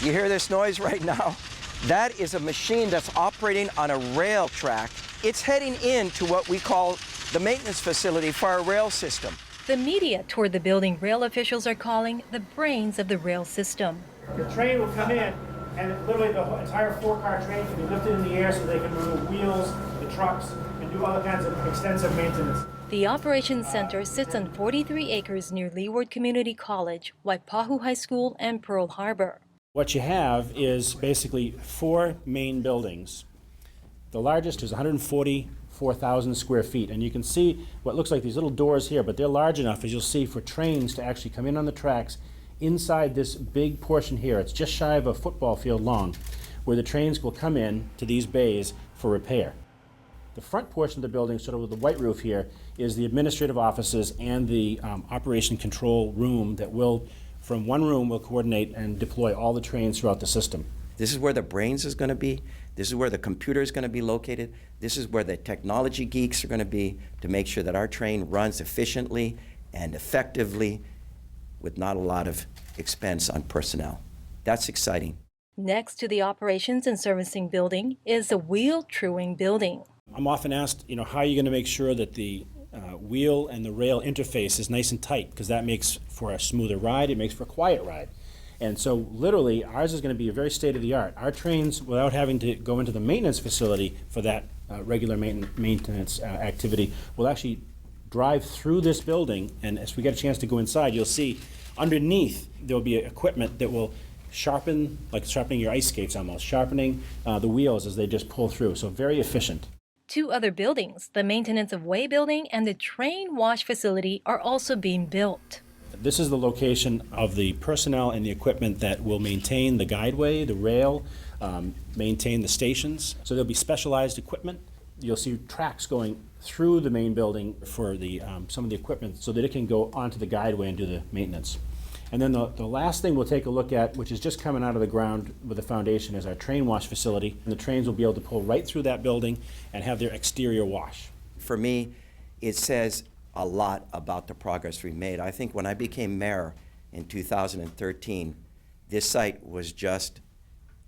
You hear this noise right now? That is a machine that's operating on a rail track. It's heading into what we call the maintenance facility for our rail system. The media toured the building rail officials are calling the brains of the rail system. The train will come in, and literally the entire 4-car train can be lifted in the air so they can remove wheels, the trucks, and do other kinds of extensive maintenance. The operations center sits on 43 acres near Leeward Community College, Waipahu High School, and Pearl Harbor. What you have is basically 4 main buildings. The largest is 144,000 square feet, and you can see what looks like these little doors here, but they're large enough, as you'll see, for trains to actually come in on the tracks inside this big portion here. It's just shy of a football field long, where the trains will come in to these bays for repair. The front portion of the building, sort of with the white roof here, is the administrative offices and the operation control room that will, from one room, will coordinate and deploy all the trains throughout the system. This is where the brains is going to be. This is where the computer is going to be located. This is where the technology geeks are going to be to make sure that our train runs efficiently and effectively with not a lot of expense on personnel. That's exciting. Next to the operations and servicing building is the wheel truing building. I'm often asked, how are you going to make sure that the wheel and the rail interface is nice and tight, because that makes for a smoother ride, it makes for a quiet ride. And so literally ours is going to be a very state-of-the-art. Our trains, without having to go into the maintenance facility for that regular maintenance activity, will actually drive through this building, and as we get a chance to go inside, you'll see underneath there'll be equipment that will sharpen, like sharpening your ice skates almost, sharpening the wheels as they just pull through, so very efficient. 2 other buildings, the maintenance of way building and the train wash facility, are also being built. This is the location of the personnel and the equipment that will maintain the guideway, the rail, maintain the stations. So there'll be specialized equipment. You'll see tracks going through the main building for the some of the equipment so that it can go onto the guideway and do the maintenance. And then the last thing we'll take a look at, which is just coming out of the ground with the foundation, is our train wash facility. And the trains will be able to pull right through that building and have their exterior wash. For me, it says a lot about the progress we made. I think when I became mayor in 2013, this site was just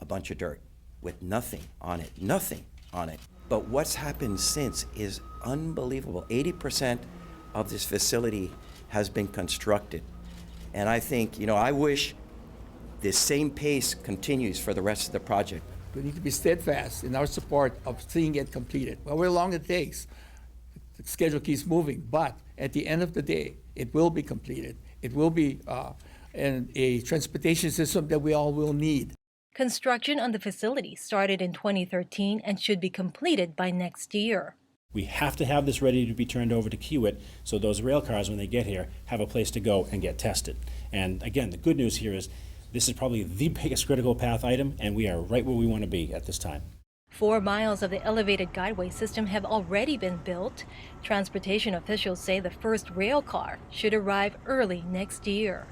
a bunch of dirt with nothing on it, nothing on it. But what's happened since is unbelievable. 80% of this facility has been constructed. And I think, I wish this same pace continues for the rest of the project. We need to be steadfast in our support of seeing it completed. However long it takes, the schedule keeps moving, but at the end of the day, it will be completed. It will be a transportation system that we all will need. Construction on the facility started in 2013 and should be completed by next year. We have to have this ready to be turned over to Kiewit so those rail cars, when they get here, have a place to go and get tested. And again, the good news here is this is probably the biggest critical path item, and we are right where we want to be at this time. 4 miles of the elevated guideway system have already been built. Transportation officials say the first rail car should arrive early next year.